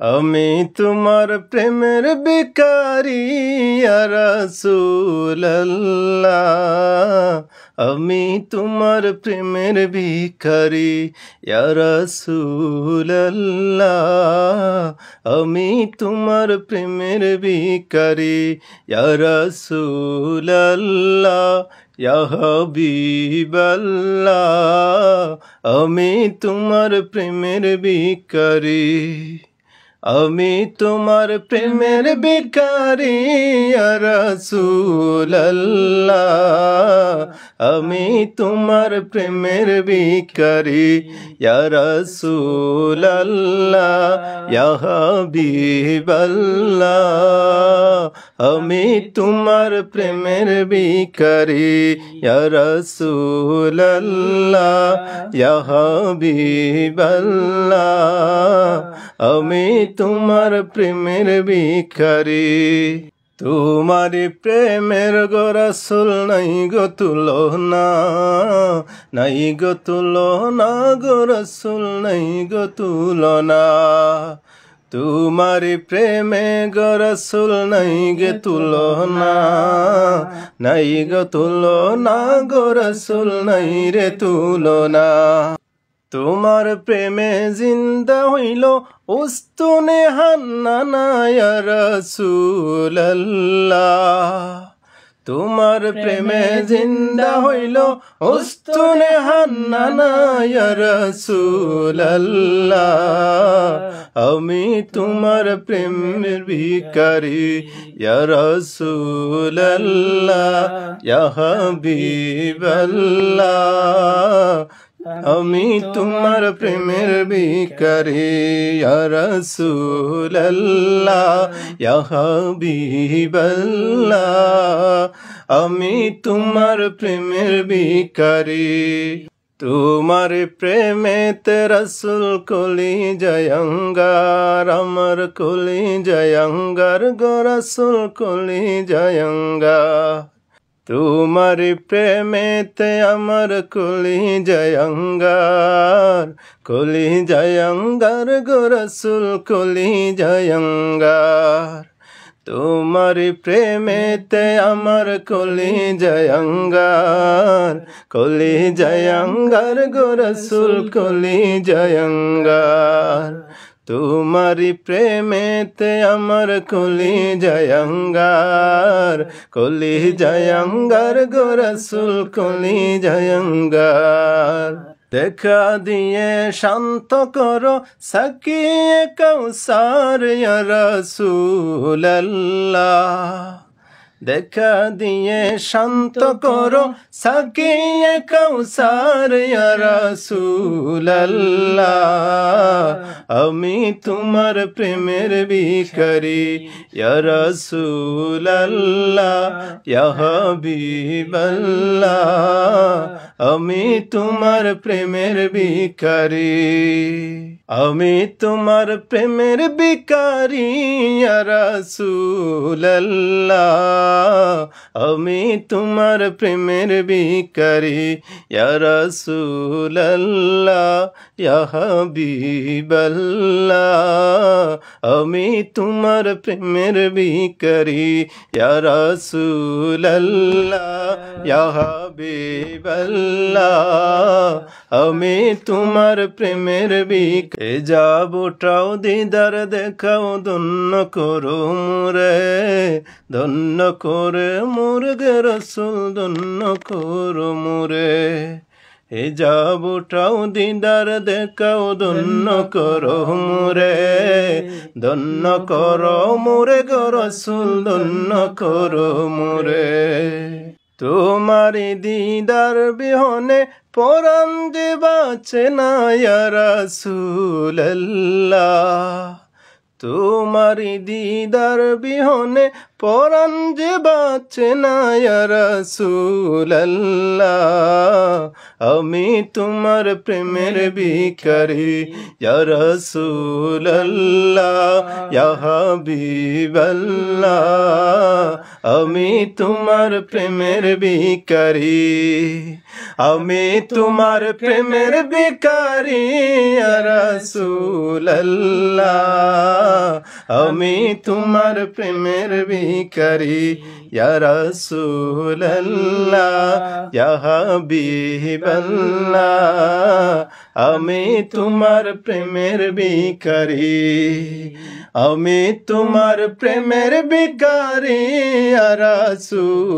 আমি তোমার প্রেমের ভিখারি ইয়া রাসূলুল্লাহ। আমি তোমার প্রেমের ভিখারি ইয়া রাসূলুল্লাহ। আমি তোমার প্রেমের ভিখারি ইয়া রাসূলুল্লাহ। ইয়া হাবিবাল্লাহ। আমি তোমার প্রেমের ভিখারি। আমি তোমার প্রেমের ভিখারি ইয়া রাসূলুল্লাহ। আমি তোমার প্রেমের ভিখারি ইয়া রাসূলুল্লাহ। ইয়া হাবিবাল্লাহ। আমি তোমার প্রেমের ভিখারি ইয়া রাসূলুল্লাহ। ইয়া হাবিবাল্লাহ। আমি তোমার প্রেমের ভিখারি। তোমার প্রেমের গো রাসূল নাই গো তুলনা, নাই গো তুলনা গো রাসূল নাই গো তুলনা। তোমার প্রেমে গো রাসূল নাই গে তুলনা, নাই গো তুলনা গো রাসূল নাই রে তুলনা। তোমার প্রেমে জিন্দা হইল উস্তুনে হান্নানা ইয়া রাসূলুল্লাহ। তোমার প্রেমে জিন্দা হইল উস্তুনে হান্নানা ইয়া রাসূলুল্লাহ। আমি তোমার প্রেমের ভিখারি ইয়া রাসূলুল্লাহ। ইয়া হাবিবাল্লাহ। আমি তোমার প্রেমের ভিখারি ইয়া রাসূলুল্লাহ। ইয়া হাবিবাল্লাহ। আমি তোমার প্রেমের ভিখারি। তোমার প্রেমেতে রাসূল কলি জয়ঙ্গার, আমার কলি জয়ঙ্গার গো রাসূল কলি জয়ঙ্গার। তোমার প্রেমেতে আমার কলি জয়ঙ্গার, কলি জয়ঙ্গার গো রাসূল কলি জয়ঙ্গার। তোমার প্রেমেতে আমার কলি জয়ঙ্গার, কলি জয়ঙ্গার গো রাসূল কলি জয়ঙ্গার। তোমার প্রেমেতে আমার কলি জয়ঙ্গার, কলি জয়ঙ্গার গো রাসূল কলি জয়ঙ্গার। দেখা দিয়ে শান্ত করো সাকিয়ে কাউসার ইয়া রাসূলুল্লাহ। দেখা দিয়ে শান্ত করো সাকিয়ে কাউসার ইয়া রাসূলুল্লাহ। আমি তোমার প্রেমের ভিখারি ইয়া রাসূলুল্লাহ। ইয়া হাবিবাল্লাহ। আমি তোমার প্রেমের ভিখারি। আমি তোমার প্রেমের ভিখারি ইয়া রাসূলুল্লাহ। আমি তোমার প্রেমের ভিখারি ইয়া রাসূলুল্লাহ। ইয়া হাবিবাল্লাহ। আমি তোমার প্রেমের ভিখারি ইয়া রাসূলুল্লাহ। ইয়া হাবিবাল্লাহ। আমি তোমার প্রেমের ভিখারি। যাবটাও দিদার দেখাও ধন্য করো মোরে, ধন্য করে মোরে গে রাসূল ধন্য করো মোরে। এ যাবটাও দিদার দেখাও ধন্য করো মোরে, ধন্য করো মোরে গো রাসূল ধন্য করো মোরে। তোমার দিদার বিহনে পরাণ যে বাঁচে না ইয়া রাসূলুল্লাহ। তোমার দিদার বিহনে পরাণ যে বাঁচে না ইয়া রাসূলুল্লাহ। আমি তোমার প্রেমের ভিখারি ইয়া রাসূলুল্লাহ। ইয়া হাবিবাল্লাহ। আমি তোমার প্রেমের ভিখারি। আমি তোমার প্রেমের ভিখারি ইয়া রাসূলুল্লাহ। আমি তোমার প্রেমের ভিখারি ইয়া রাসূলুল্লাহ ইয়া হাবিবাল্লাহ আমি তোমার প্রেমের ভিখারি আমি তোমার প্রেমের ভিখারি ইয়া রাসূলুল্লাহ